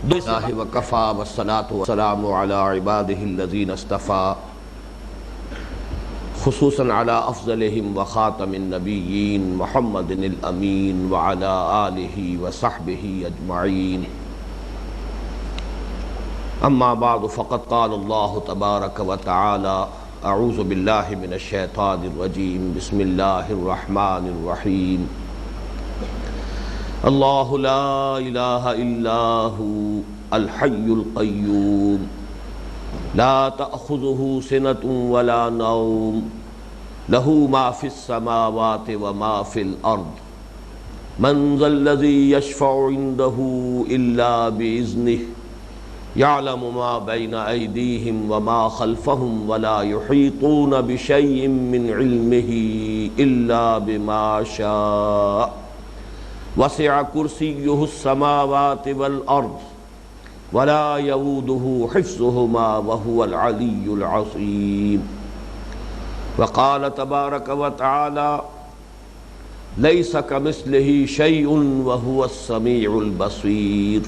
اللہ وکفا والصلاة والسلام علی عباده الذین اصطفى خصوصاً علی افضلهم وخاتم النبیین محمد الامین وعلی آلہ وصحبہ اجمعین. اما بعد فقد قال اللہ تبارک وتعالی اعوذ باللہ من الشیطان الرجیم بسم اللہ الرحمن الرحیم. اللہ لا الہ الا ہو الحی القیوم لا تأخذہ سنۃ ولا نوم لہ ما فی السماوات وما فی الارض من ذا الذی یشفع عندہ الا بإذنہ یعلم ما بین ایدیہم وما خلفہم ولا یحیطون بشیء من علمہ الا بما شاء وسع کرسیہ السماوات والارض ولا یؤودہ حفظہما وہو العلی العظیم. وقال تبارک وتعالی لیس کمثلہ شیء وہو السمیع البصیر.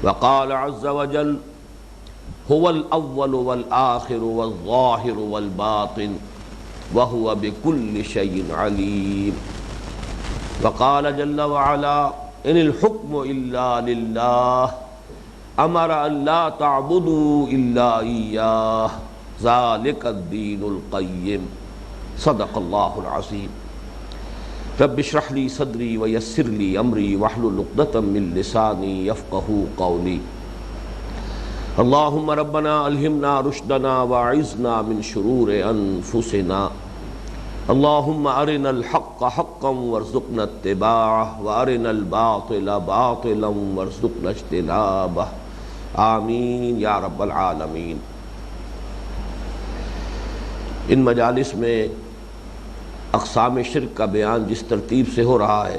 وقال عز وجل هو الاول والآخر والظاہر والباطن وهو بكل شيء عليم. وقال جل وعلا ان الحكم الا لله امر ان لا تعبدوا الا اياه ذلك الدين القيم. صدق الله العظيم. رب اشرح لي صدري ويسر لي امري واحلل عقدة من لساني يفقهوا قولي. اللهم ربنا الهمنا رشدنا واعذنا من شرور انفسنا. اللهم ارنا الحق حقا وارزقنا اتباعه وارنا الباطل باطلا وارزقنا اجتنابه. آمین یا رب العالمین. ان مجالس میں اقسام شرک کا بیان جس ترتیب سے ہو رہا ہے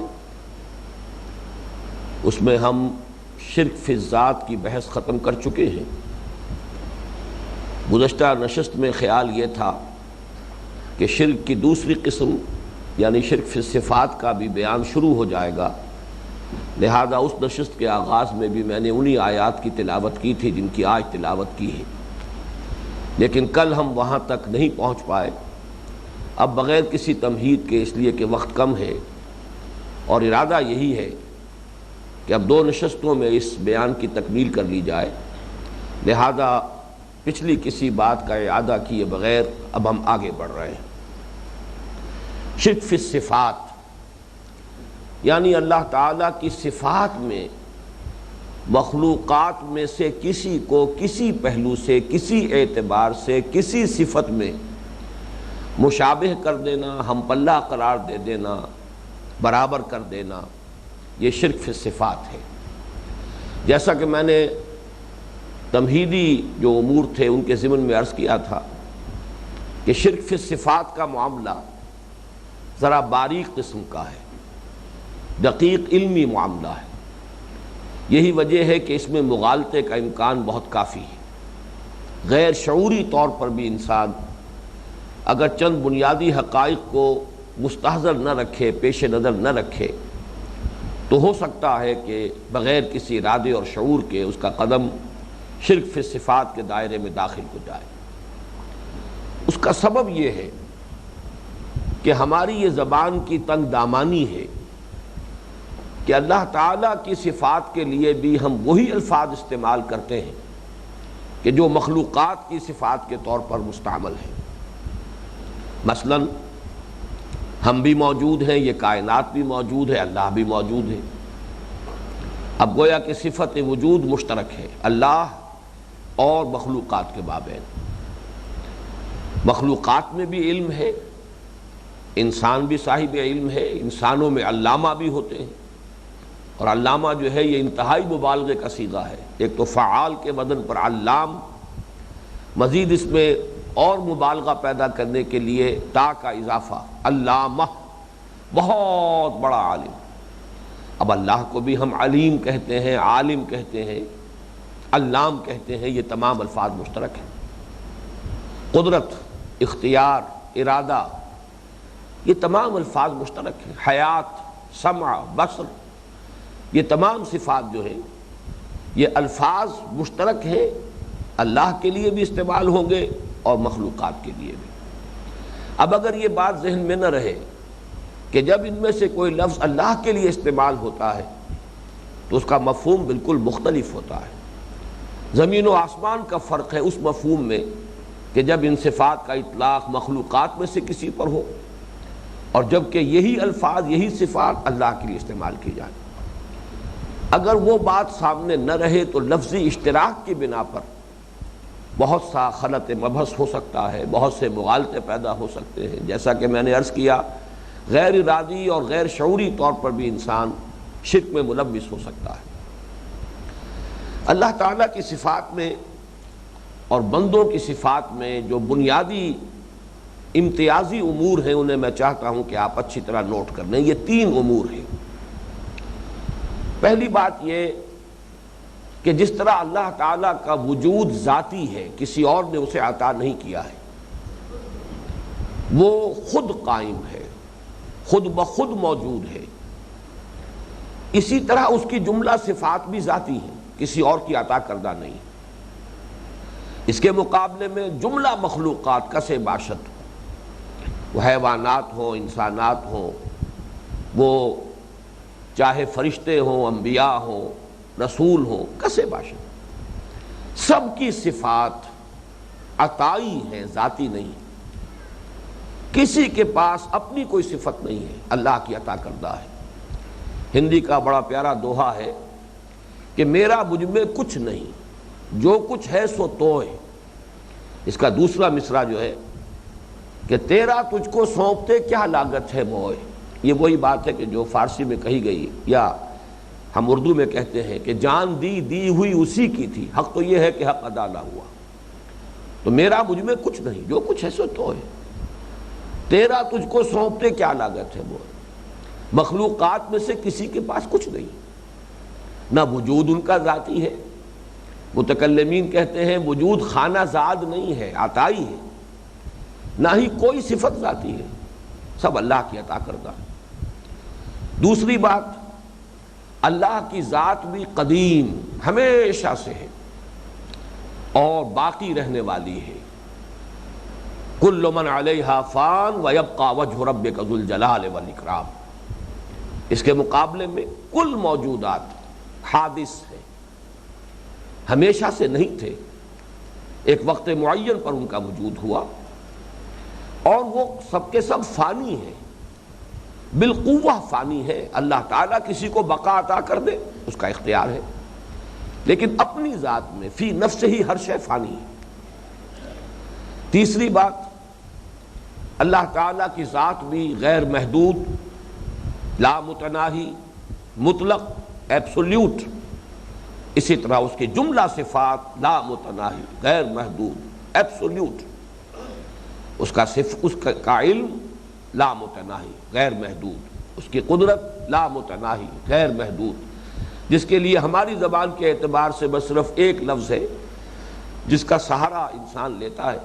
اس میں ہم شرک فی الذات کی بحث ختم کر چکے ہیں. گزشتہ نشست میں خیال یہ تھا کہ شرک کی دوسری قسم یعنی شرک فی الصفات کا بھی بیان شروع ہو جائے گا، لہذا اس نشست کے آغاز میں بھی میں نے انہی آیات کی تلاوت کی تھی جن کی آج تلاوت کی ہے، لیکن کل ہم وہاں تک نہیں پہنچ پائے. اب بغیر کسی تمہید کے، اس لیے کہ وقت کم ہے اور ارادہ یہی ہے کہ اب دو نشستوں میں اس بیان کی تکمیل کر لی جائے، لہذا پچھلی کسی بات کا اعادہ کیے بغیر اب ہم آگے بڑھ رہے ہیں. شرک فی الصفات یعنی اللہ تعالیٰ کی صفات میں مخلوقات میں سے کسی کو کسی پہلو سے، کسی اعتبار سے، کسی صفت میں مشابہ کر دینا، ہم پلہ قرار دے دینا، برابر کر دینا، یہ شرک فی الصفات ہے. جیسا کہ میں نے تمہیدی جو امور تھے ان کے ضمن میں عرض کیا تھا کہ شرک فی الصفات کا معاملہ ذرا باریک قسم کا ہے، دقیق علمی معاملہ ہے. یہی وجہ ہے کہ اس میں مغالطے کا امکان بہت کافی ہے. غیر شعوری طور پر بھی انسان اگر چند بنیادی حقائق کو مستحضر نہ رکھے، پیش نظر نہ رکھے، تو ہو سکتا ہے کہ بغیر کسی ارادے اور شعور کے اس کا قدم شرک فی الصفات کے دائرے میں داخل ہو جائے. اس کا سبب یہ ہے کہ ہماری یہ زبان کی تنگ دامانی ہے کہ اللہ تعالیٰ کی صفات کے لیے بھی ہم وہی الفاظ استعمال کرتے ہیں کہ جو مخلوقات کی صفات کے طور پر مستعمل ہیں. مثلا ہم بھی موجود ہیں، یہ کائنات بھی موجود ہے، اللہ بھی موجود ہے. اب گویا کہ صفت وجود مشترک ہے اللہ اور مخلوقات کے مابین. مخلوقات میں بھی علم ہے، انسان بھی صاحب علم ہے، انسانوں میں علامہ بھی ہوتے ہیں، اور علامہ جو ہے یہ انتہائی مبالغے کا صیغہ ہے. ایک تو فعال کے وزن پر علام، مزید اس میں اور مبالغہ پیدا کرنے کے لیے تا کا اضافہ علامہ، بہت بڑا عالم. اب اللہ کو بھی ہم علیم کہتے ہیں، عالم کہتے ہیں، علام کہتے ہیں، یہ تمام الفاظ مشترک ہیں. قدرت، اختیار، ارادہ، یہ تمام الفاظ مشترک ہیں. حیات، سمع، بصر، یہ تمام صفات جو ہیں یہ الفاظ مشترک ہیں، اللہ کے لیے بھی استعمال ہوں گے اور مخلوقات کے لیے بھی۔ اب اگر یہ بات ذہن میں نہ رہے کہ جب ان میں سے کوئی لفظ اللہ کے لیے استعمال ہوتا ہے تو اس کا مفہوم بالکل مختلف ہوتا ہے۔ زمین و آسمان کا فرق ہے اس مفہوم میں کہ جب ان صفات کا اطلاق مخلوقات میں سے کسی پر ہو اور جب کہ یہی الفاظ یہی صفات اللہ کے لیے استعمال کی جائیں۔ اگر وہ بات سامنے نہ رہے تو لفظی اشتراک کی بنا پر بہت سا خلط مبحث ہو سکتا ہے، بہت سے مغالطے پیدا ہو سکتے ہیں۔ جیسا کہ میں نے عرض کیا، غیر ارادی اور غیر شعوری طور پر بھی انسان شرک میں ملوث ہو سکتا ہے۔ اللہ تعالیٰ کی صفات میں اور بندوں کی صفات میں جو بنیادی امتیازی امور ہیں انہیں میں چاہتا ہوں کہ آپ اچھی طرح نوٹ کر لیں۔ یہ 3 امور ہیں۔ پہلی بات یہ کہ جس طرح اللہ تعالیٰ کا وجود ذاتی ہے، کسی اور نے اسے عطا نہیں کیا ہے، وہ خود قائم ہے، خود بخود موجود ہے، اسی طرح اس کی جملہ صفات بھی ذاتی ہیں، کسی اور کی عطا کردہ نہیں۔ اس کے مقابلے میں جملہ مخلوقات کسے باشد، وہ حیوانات ہوں، انسانات ہوں، وہ چاہے فرشتے ہوں، انبیاء ہوں، رسول ہوں، کسے باشد، سب کی صفات عطائی ہیں، ذاتی نہیں۔ کسی کے پاس اپنی کوئی صفت نہیں ہے، اللہ کی عطا کردہ ہے۔ ہندی کا بڑا پیارا دوہا ہے کہ میرا مجھ میں کچھ نہیں، جو کچھ ہے سو تو ہے۔ اس کا دوسرا مصرع جو ہے کہ تیرا تجھ کو سونپتے کیا لاگت ہے موئے، یہ وہی بات ہے کہ جو فارسی میں کہی گئی، یا ہم اردو میں کہتے ہیں کہ جان دی دی ہوئی اسی کی تھی، حق تو یہ ہے کہ حق ادا نہ ہوا۔ تو میرا مجھ میں کچھ نہیں، جو کچھ ہے سو تو ہے، تیرا تجھ کو سونپتے کیا لاگت ہے موئے۔ مخلوقات میں سے کسی کے پاس کچھ نہیں، نہ وجود ان کا ذاتی ہے، متکلمین کہتے ہیں وجود خانہ زاد نہیں ہے، عطائی ہے، نہ ہی کوئی صفت ذاتی ہے، سب اللہ کی عطا کردہ ہے۔ دوسری بات، اللہ کی ذات بھی قدیم، ہمیشہ سے ہے اور باقی رہنے والی ہے۔ کل من علیہا فان ویبقى وجہ ربک ذو الجلال والاکرام۔ اس کے مقابلے میں کل موجودات حادث ہے، ہمیشہ سے نہیں تھے، ایک وقت معین پر ان کا وجود ہوا، اور وہ سب کے سب فانی ہیں، بالقوہ فانی ہے۔ اللہ تعالیٰ کسی کو بقا عطا کر دے اس کا اختیار ہے، لیکن اپنی ذات میں فی نفس ہی ہر شے فانی ہے۔ تیسری بات، اللہ تعالیٰ کی ذات بھی غیر محدود، لا متناہی، مطلق، ایبسولیوٹ، اسی طرح اس کی جملہ صفات لا متناہی، غیر محدود، ایبسولیوٹ، اس کا علم لا متناہی، غیر محدود، اس کی قدرت لا متناہی، غیر محدود، جس کے لیے ہماری زبان کے اعتبار سے بس صرف ایک لفظ ہے جس کا سہارا انسان لیتا ہے،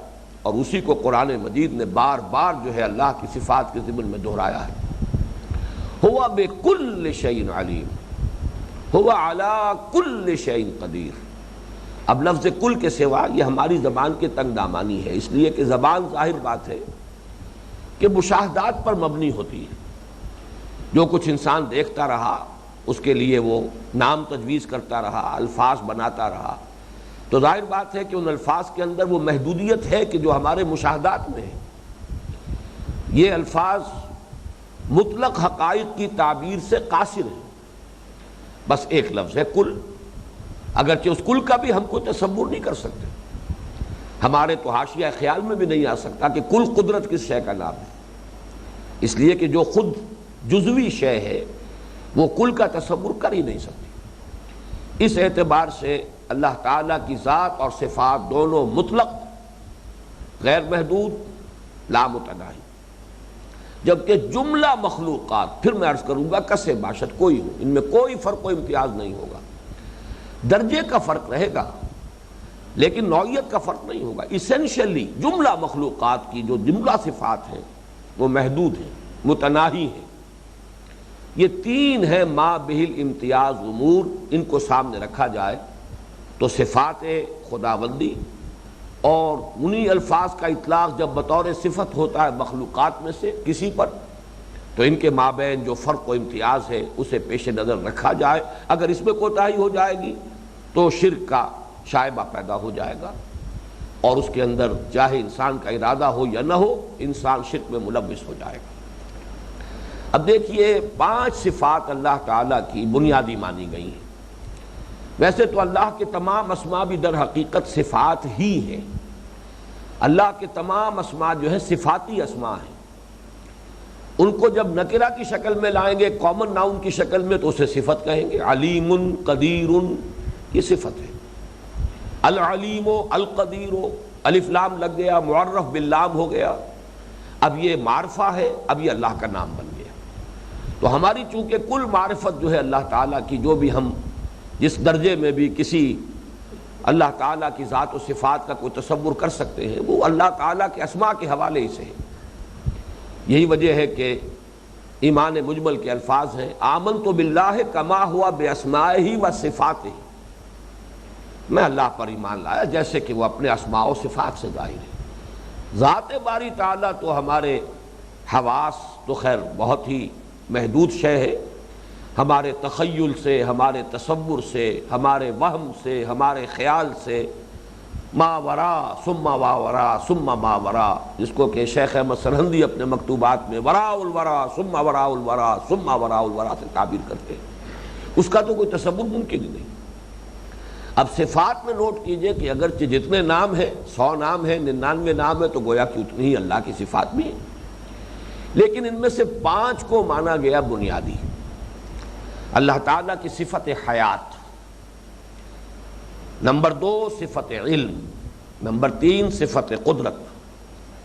اور اسی کو قرآن مجید نے بار بار جو ہے اللہ کی صفات کے ضمن میں دہرایا ہے۔ ہوا بکل شیء علیم، ہوا علی کل شیء قدیر۔ اب لفظ کل کے سوا یہ ہماری زبان کی تنگ دامانی ہے، اس لیے کہ زبان ظاہر بات ہے کہ مشاہدات پر مبنی ہوتی ہے، جو کچھ انسان دیکھتا رہا اس کے لیے وہ نام تجویز کرتا رہا، الفاظ بناتا رہا، تو ظاہر بات ہے کہ ان الفاظ کے اندر وہ محدودیت ہے کہ جو ہمارے مشاہدات میں ہے۔ یہ الفاظ مطلق حقائق کی تعبیر سے قاصر ہیں، بس ایک لفظ ہے کل، اگرچہ اس کل کا بھی ہم کوئی تصور نہیں کر سکتے، ہمارے تو حاشیہ خیال میں بھی نہیں آ سکتا کہ کل قدرت کس شے کا نام ہے، اس لیے کہ جو خود جزوی شے ہے وہ کل کا تصور کر ہی نہیں سکتی۔ اس اعتبار سے اللہ تعالیٰ کی ذات اور صفات دونوں مطلق، غیر محدود، لامتناہی، جبکہ جملہ مخلوقات، پھر میں عرض کروں گا کسے باشد کوئی ہو، ان میں کوئی فرق و امتیاز نہیں ہوگا، درجے کا فرق رہے گا لیکن نوعیت کا فرق نہیں ہوگا۔ ایسنشلی جملہ مخلوقات کی جو جملہ صفات ہیں وہ محدود ہیں، متناہی ہیں۔ یہ 3 ہیں ما بہل امتیاز امور، ان کو سامنے رکھا جائے تو صفات خداوندی اور انہی الفاظ کا اطلاق جب بطور صفت ہوتا ہے مخلوقات میں سے کسی پر، تو ان کے مابین جو فرق و امتیاز ہے اسے پیش نظر رکھا جائے۔ اگر اس میں کوتاہی ہو جائے گی تو شرک کا شائبہ پیدا ہو جائے گا، اور اس کے اندر چاہے انسان کا ارادہ ہو یا نہ ہو، انسان شرک میں ملوث ہو جائے گا۔ اب دیکھیے 5 صفات اللہ تعالیٰ کی بنیادی مانی گئی ہیں۔ ویسے تو اللہ کے تمام اسماء بھی در حقیقت صفات ہی ہیں۔ اللہ کے تمام اسماء جو ہیں صفاتی اسماء ہیں۔ ان کو جب نکرہ کی شکل میں لائیں گے، کامن ناؤن کی شکل میں، تو اسے صفت کہیں گے۔ علیم، قدیر، یہ صفت ہے۔ العلیم، القدیر، الف لام لگ گیا، معرف باللام ہو گیا، اب یہ معرفہ ہے، اب یہ اللہ کا نام بن گیا۔ تو ہماری چونکہ کل معرفت جو ہے اللہ تعالیٰ کی، جو بھی ہم جس درجے میں بھی کسی اللہ تعالیٰ کی ذات و صفات کا کوئی تصور کر سکتے ہیں، وہ اللہ تعالیٰ کے اسماء کے حوالے ہی سے ہے۔ یہی وجہ ہے کہ ایمان مجمل کے الفاظ ہیں، آمنت باللہ کما ہوا باسمائہ و صفاتہ، میں اللہ پر ایمان لایا جیسے کہ وہ اپنے اسماء و صفات سے ظاہر ہے۔ ذات باری تعالیٰ تو ہمارے حواس تو خیر بہت ہی محدود شے ہے، ہمارے تخیل سے، ہمارے تصور سے، ہمارے وہم سے، ہمارے خیال سے، ما ورا ثم وا ورا ثم ما ورا، جس کو کہ شیخ احمد سرہندی اپنے مکتوبات میں وراء الورا ثم وراء الورا ثم وراء الورا سے تعبیر کرتے ہیں، اس کا تو کوئی تصور ممکن ہی نہیں۔ اب صفات میں نوٹ کیجئے کہ اگرچہ جتنے نام ہیں، 100 نام ہیں، 99 نام ہیں، تو گویا کہ اتنی ہی اللہ کی صفات بھی ہیں، لیکن ان میں سے 5 کو مانا گیا بنیادی۔ اللہ تعالیٰ کی صفت حیات، نمبر 2 صفت علم، نمبر 3 صفت قدرت،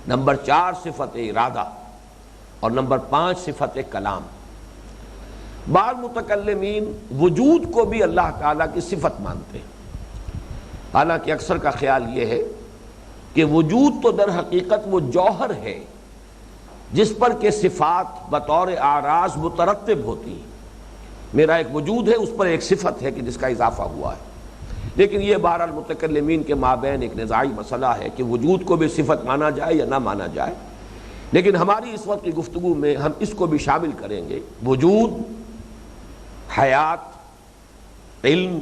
نمبر 4 صفت ارادہ، اور نمبر 5 صفت کلام۔ بعض متکلمین وجود کو بھی اللہ تعالیٰ کی صفت مانتے ہیں، حالانکہ اکثر کا خیال یہ ہے کہ وجود تو در حقیقت وہ جوہر ہے جس پر کہ صفات بطور اعراض مترتب ہوتی ہیں۔ میرا ایک وجود ہے، اس پر ایک صفت ہے کہ جس کا اضافہ ہوا ہے، لیکن یہ بہرحال متکلمین کے مابین ایک نزاعی مسئلہ ہے کہ وجود کو بھی صفت مانا جائے یا نہ مانا جائے، لیکن ہماری اس وقت کی گفتگو میں ہم اس کو بھی شامل کریں گے۔ وجود، حیات، علم۔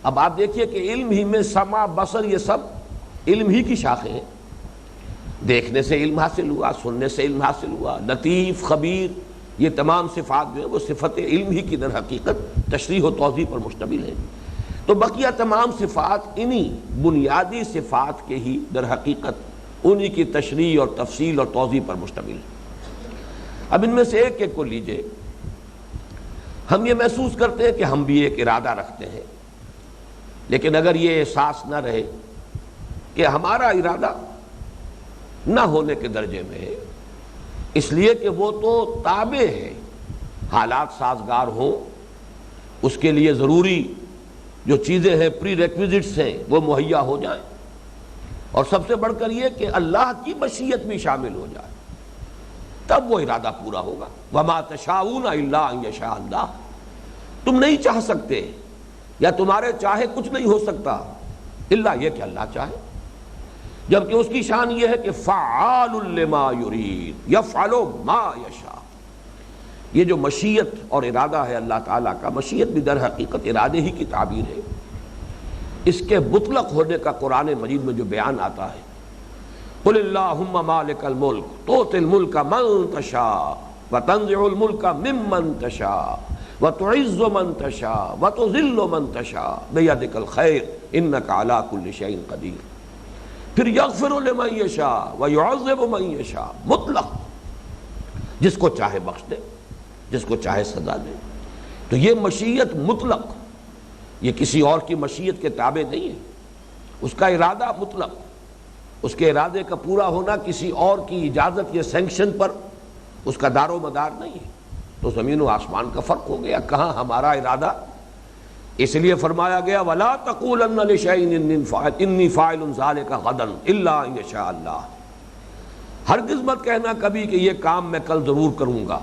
اب آپ دیکھیے کہ علم ہی میں سمع، بصر، یہ سب علم ہی کی شاخیں ہیں۔ دیکھنے سے علم حاصل ہوا، سننے سے علم حاصل ہوا، لطیف، خبیر، یہ تمام صفات جو ہیں وہ صفت علم ہی کی در حقیقت تشریح و توضیح پر مشتمل ہیں۔ تو بقیہ تمام صفات انہی بنیادی صفات کے ہی در حقیقت انہی کی تشریح اور تفصیل اور توضیح پر مشتمل ہیں۔ اب ان میں سے ایک ایک کو لیجئے۔ ہم یہ محسوس کرتے ہیں کہ ہم بھی ایک ارادہ رکھتے ہیں، لیکن اگر یہ احساس نہ رہے کہ ہمارا ارادہ نہ ہونے کے درجے میں ہے، اس لیے کہ وہ تو تابع ہے، حالات سازگار ہوں، اس کے لیے ضروری جو چیزیں ہیں، پری ریکویزٹس ہیں، وہ مہیا ہو جائیں، اور سب سے بڑھ کر یہ کہ اللہ کی مشیت بھی شامل ہو جائے، تب وہ ارادہ پورا ہوگا۔ وَمَا تَشَاءُونَ إِلَّا أَن يَشَاءَ اللَّهُ، تم نہیں چاہ سکتے یا تمہارے چاہے کچھ نہیں ہو سکتا الا یہ کہ اللہ چاہے، جبکہ اس کی شان یہ ہے کہ فعال لما یرید یفعل ما یشاء۔ یہ جو مشیت اور ارادہ ہے اللہ تعالیٰ کا، مشیت بھی در حقیقت ارادے ہی کی تعبیر ہے۔ اس کے مطلق ہونے کا قرآن مجید میں جو بیان آتا ہے، قل اللہم مالک الملک تؤتی الملک من تشاء وتنزع الملک ممن تشاء وتعز من تشاء وتذل من تشاء بیدک الخیر انک علی کل شیء قدیر۔ پھر یغفر لمن یشاء ویعذب من یشاء، مطلق، جس کو چاہے بخش دے، جس کو چاہے سزا دے۔ تو یہ مشیت مطلق، یہ کسی اور کی مشیت کے تابع نہیں ہے، اس کا ارادہ مطلق، اس کے ارادے کا پورا ہونا کسی اور کی اجازت یا سینکشن پر اس کا دار و مدار نہیں ہے۔ تو زمین و آسمان کا فرق ہو گیا، کہاں ہمارا ارادہ، اس لیے فرمایا گیا وَلَا تَقُولَنَّ لِشَيْءٍ إِنِّي فَاعِلٌ ذَلِكَ غَدًا إِلَّا أَن يَشَاءَ اللَّهُ، ہرگز مت کہنا کبھی کہ یہ کام میں کل ضرور کروں گا،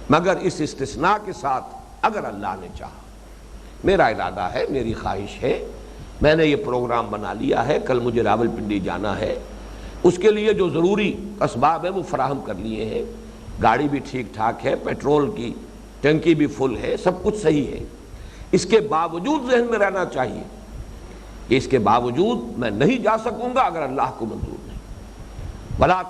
مگر اس استثناء کے ساتھ اگر اللہ نے چاہا۔ میرا ارادہ ہے، میری خواہش ہے میں نے یہ پروگرام بنا لیا ہے، کل مجھے راولپنڈی جانا ہے، اس کے لیے جو ضروری اسباب ہیں وہ فراہم کر لیے ہیں، گاڑی بھی ٹھیک ٹھاک ہے، پیٹرول کی ٹنکی بھی فل ہے، سب کچھ صحیح ہے۔ اس کے باوجود ذہن میں رہنا چاہیے کہ اس کے باوجود میں نہیں جا سکوں گا اگر اللہ کو منظور نہیں۔ وَلَا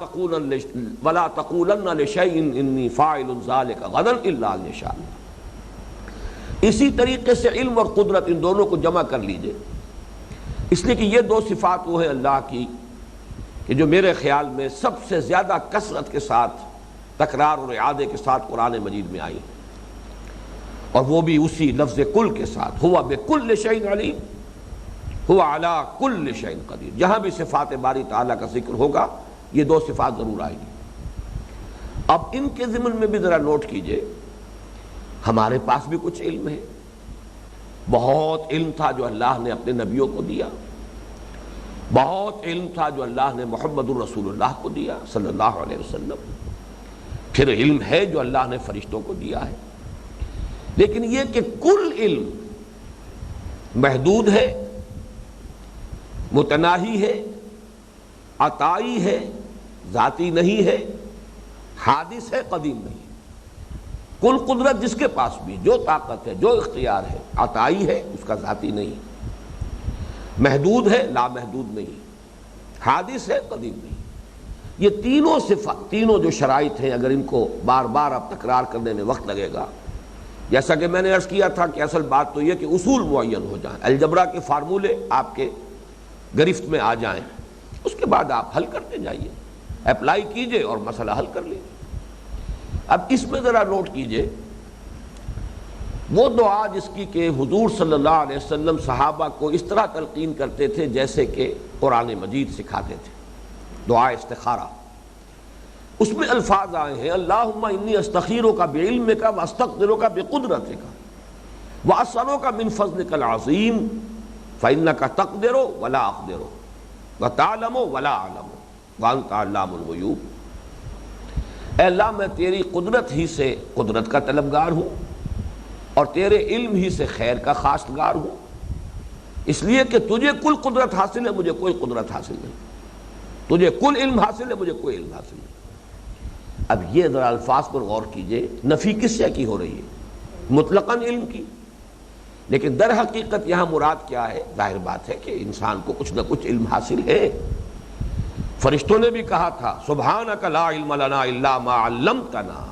تَقُولَنَّ لِشَيْءٍ إِنِّي فَاعِلٌ ذَلِكَ غَدًا إِلَّا أَن يَشَاءَ اللَّهُ۔ اسی طریقے سے علم اور قدرت ان دونوں کو جمع کر لیجئے، اس لیے کہ یہ دو صفات وہ ہیں اللہ کی کہ جو میرے خیال میں سب سے زیادہ کثرت کے ساتھ، تکرار اور اعادے کے ساتھ قرآن مجید میں آئی، اور وہ بھی اسی لفظ کل کے ساتھ، ہوا بکل شیء علیم، ہوا علی کل شیء قدیر۔ جہاں بھی صفات باری تعالیٰ کا ذکر ہوگا یہ دو صفات ضرور آئیں گی۔ اب ان کے ضمن میں بھی ذرا نوٹ کیجئے، ہمارے پاس بھی کچھ علم ہے، بہت علم تھا جو اللہ نے اپنے نبیوں کو دیا، بہت علم تھا جو اللہ نے محمد الرسول اللہ کو دیا صلی اللہ علیہ وسلم، پھر علم ہے جو اللہ نے فرشتوں کو دیا ہے، لیکن یہ کہ کل علم محدود ہے، متناہی ہے، عطائی ہے، ذاتی نہیں ہے، حادث ہے، قدیم نہیں۔ کل قدرت جس کے پاس بھی جو طاقت ہے، جو اختیار ہے، عطائی ہے، اس کا ذاتی نہیں، محدود ہے، لامحدود نہیں، حادث ہے، قدیم نہیں۔ یہ تینوں صفات، تینوں جو شرائط ہیں، اگر ان کو بار بار اب تکرار کرنے میں وقت لگے گا، جیسا کہ میں نے عرض کیا تھا کہ اصل بات تو یہ کہ اصول معین ہو جائیں، الجبرا کے فارمولے آپ کے گرفت میں آ جائیں، اس کے بعد آپ حل کرتے جائیے، اپلائی کیجئے اور مسئلہ حل کر لیجئے۔ اب اس میں ذرا نوٹ کیجئے وہ دعا جس کی کہ حضور صلی اللہ علیہ وسلم صحابہ کو اس طرح تلقین کرتے تھے جیسے کہ قرآن مجید سکھاتے تھے، دعا استخارہ، اس میں الفاظ آئے ہیں اللہم انی استخیرک بعلمک واستقدرک بقدرتک واسألک من فضلک العظیم فإنک تقدر ولا اقدر وتعلم ولا اعلم وانت علام الغیوب۔ اے اللہ میں تیری قدرت ہی سے قدرت کا طلبگار ہوں اور تیرے علم ہی سے خیر کا خواستگار ہوں، اس لیے کہ تجھے کل قدرت حاصل ہے، مجھے کوئی قدرت حاصل نہیں، تجھے کل علم حاصل ہے، مجھے کوئی علم حاصل نہیں۔ اب یہ ذرا الفاظ پر غور کیجئے، نفی کس سے کی ہو رہی ہے؟ مطلقاً علم کی، لیکن در حقیقت یہاں مراد کیا ہے؟ ظاہر بات ہے کہ انسان کو کچھ نہ کچھ علم حاصل ہے۔ فرشتوں نے بھی کہا تھا سبحانک لا علم لنا الا ما علمتنا،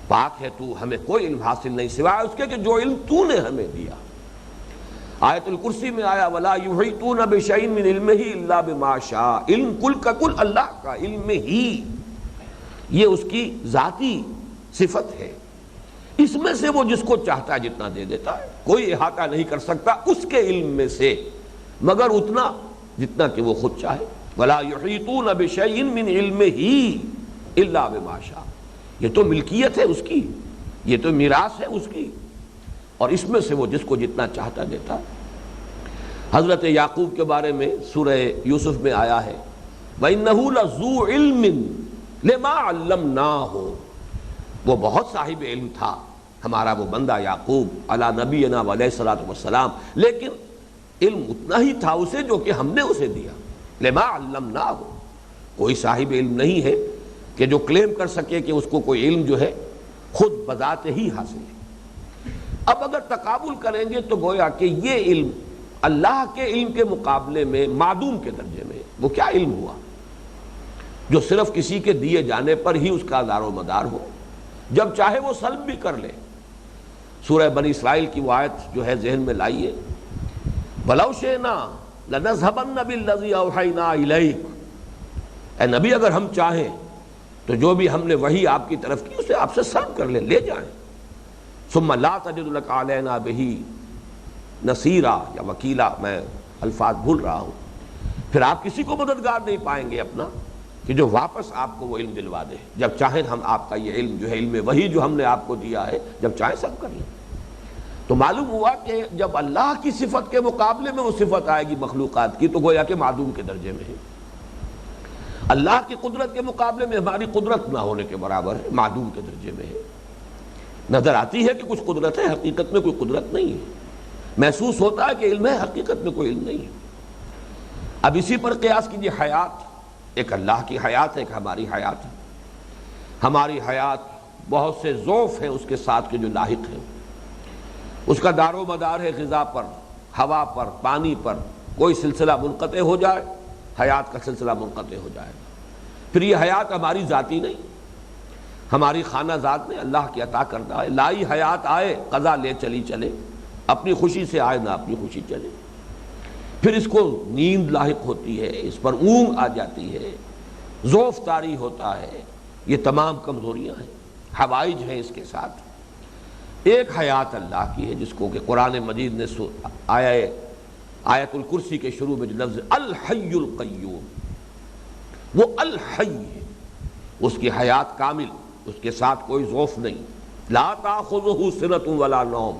پاک ہے تو، ہمیں کوئی علم حاصل نہیں سوائے اس کے کہ جو علم تو نے ہمیں دیا۔ آیت الکرسی میں آیا ولا یحیطون بشیء من علمہ الا بما شاء، علم کل کا کل اللہ کا علم ہی، یہ اس کی ذاتی صفت ہے، اس میں سے وہ جس کو چاہتا ہے جتنا دے دیتا ہے، کوئی احاطہ نہیں کر سکتا اس کے علم میں سے مگر اتنا جتنا کہ وہ خود چاہے۔ ولا یحیطون بشیء من علمہ الا بما شاء، یہ تو ملکیت ہے اس کی، یہ تو میراث ہے اس کی، اور اس میں سے وہ جس کو جتنا چاہتا دیتا۔ حضرت یعقوب کے بارے میں سورہ یوسف میں آیا ہے وَإِنَّهُ لَذُو عِلْمٍ لِمَا عَلَّمْنَاهُ، وہ بہت صاحب علم تھا ہمارا وہ بندہ یعقوب علی نبینا علیہ الصلوۃ والسلام، لیکن علم اتنا ہی تھا اسے جو کہ ہم نے اسے دیا۔ لما علمناہ، کوئی صاحب علم نہیں ہے کہ جو کلیم کر سکے کہ اس کو کوئی علم جو ہے خود بذات ہی حاصل ہے۔ اب اگر تقابل کریں گے تو گویا کہ یہ علم اللہ کے علم کے مقابلے میں معدوم کے درجے میں، وہ کیا علم ہوا جو صرف کسی کے دیے جانے پر ہی اس کا دار و مدار ہو، جب چاہے وہ سلب بھی کر لے۔ سورہ بنی اسرائیل کی وہ آیت جو ہے ذہن میں لائیے وَلَوْ شِئْنَا لَنَذْهَبَنَّ بِالَّذِي أَوْحَيْنَا إِلَيْكَ، اے نبی اگر ہم چاہیں تو جو بھی ہم نے وحی آپ کی طرف کی اسے آپ سے سلب کر لیں، لے جائیں۔ ثُمَّ لَا تَجِدُ لَكَ عَلَيْنَا بِهِ نَصِيرًا یا وکیلا، میں الفاظ بھول رہا ہوں، پھر آپ کسی کو مددگار نہیں پائیں گے اپنا کہ جو واپس آپ کو وہ علم دلوا دے، جب چاہیں ہم آپ کا یہ علم جو ہے علم وحی جو ہم نے آپ کو دیا ہے جب چاہیں سب کر لیں۔ تو معلوم ہوا کہ جب اللہ کی صفت کے مقابلے میں وہ صفت آئے گی مخلوقات کی تو گویا کہ معدوم کے درجے میں ہے۔ اللہ کی قدرت کے مقابلے میں ہماری قدرت نہ ہونے کے برابر ہے، معدوم کے درجے میں ہے۔ نظر آتی ہے کہ کچھ قدرت ہے، حقیقت میں کوئی قدرت نہیں ہے، محسوس ہوتا ہے کہ علم ہے، حقیقت میں کوئی علم نہیں ہے۔ اب اسی پر قیاس کیجیے حیات، ایک اللہ کی حیات ہے، ایک ہماری حیات ہے۔ ہماری حیات بہت سے ضعف ہیں اس کے ساتھ کے جو لاحق ہیں، اس کا دار و مدار ہے غذا پر، ہوا پر، پانی پر۔ کوئی سلسلہ منقطع ہو جائے، حیات کا سلسلہ منقطع ہو جائے گا۔ پھر یہ حیات ہماری ذاتی نہیں، ہماری خانہ ذات میں اللہ کی عطا کردہ ہے۔ لائی حیات آئے، قضا لے چلی چلے، اپنی خوشی سے آئے نہ اپنی خوشی چلے۔ پھر اس کو نیند لاحق ہوتی ہے، اس پر اونگ آ جاتی ہے، ضعف طاری ہوتا ہے۔ یہ تمام کمزوریاں ہیں، حوائج ہیں اس کے ساتھ۔ ایک حیات اللہ کی ہے جس کو کہ قرآن مجید نے آیت الکرسی کے شروع میں جو لفظ الحی القیوم، وہ الحی ہے، اس کی حیات کامل، اس کے ساتھ کوئی ضعف نہیں۔ لا تاخذہ سنۃ ولا نوم،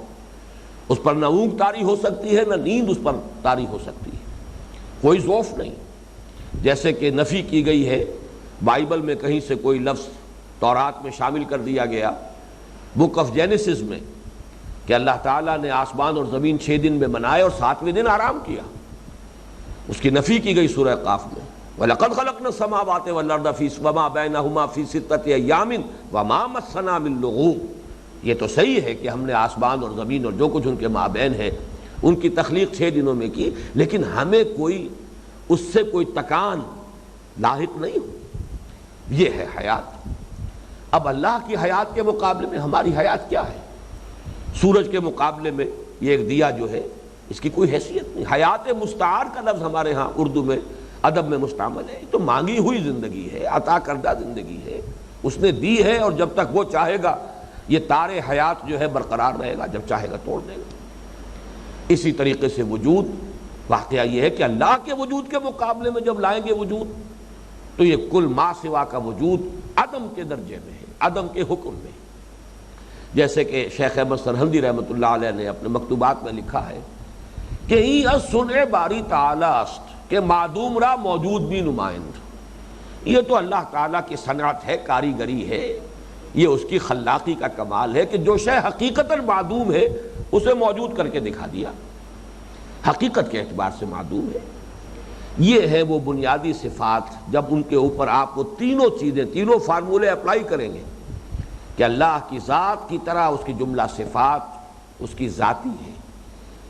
اس پر نہ اونگ طاری ہو سکتی ہے، نہ نیند اس پر طاری ہو سکتی ہے، کوئی ضعف نہیں۔ جیسے کہ نفی کی گئی ہے بائبل میں کہیں سے کوئی لفظ تورات میں شامل کر دیا گیا، بک آف جینیسس میں، کہ اللہ تعالیٰ نے آسمان اور زمین 6 دن میں بنائے اور 7ویں دن آرام کیا، اس کی نفی کی گئی سورہ قاف میں۔ وَلَقَدْ خَلَقْنَا السَّمَاوَاتِ وَالْأَرْضَ وَمَا بَيْنَهُمَا فِي 6 أَيَّامٍ وَمَا مَسَّنَا مِن لُغُوبٍ۔ یہ تو صحیح ہے کہ ہم نے آسمان اور زمین اور جو کچھ ان کے مابین ہے ان کی تخلیق 6 دنوں میں کی، لیکن ہمیں کوئی اس سے کوئی تکان لاحق نہیں ہو۔ یہ ہے حیات۔ اب اللہ کی حیات کے مقابلے میں ہماری حیات کیا ہے؟ سورج کے مقابلے میں یہ ایک دیا جو ہے اس کی کوئی حیثیت نہیں۔ حیات مستعار کا لفظ ہمارے ہاں اردو میں ادب میں مستعمل ہے، تو مانگی ہوئی زندگی ہے، عطا کردہ زندگی ہے، اس نے دی ہے، اور جب تک وہ چاہے گا یہ تار حیات جو ہے برقرار رہے گا، جب چاہے گا توڑ دے گا۔ اسی طریقے سے وجود، واقعہ یہ ہے کہ اللہ کے وجود کے مقابلے میں جب لائیں گے وجود، تو یہ کل ما سوا کا وجود عدم کے درجے میں ہے، عدم کے حکم میں۔ جیسے کہ شیخ احمد سرہندی رحمۃ اللہ علیہ نے اپنے مکتوبات میں لکھا ہے کہ ای از صنع باری تعالی است کہ معدوم را موجود بھی نمائند۔ یہ تو اللہ تعالیٰ کی صنعت ہے، کاریگری ہے، یہ اس کی خلاقی کا کمال ہے کہ جو شے حقیقتاً معدوم ہے اسے موجود کر کے دکھا دیا، حقیقت کے اعتبار سے معدوم ہے۔ یہ ہے وہ بنیادی صفات، جب ان کے اوپر آپ وہ تینوں چیزیں، تینوں فارمولے اپلائی کریں گے کہ اللہ کی ذات کی طرح اس کی جملہ صفات اس کی ذاتی ہے،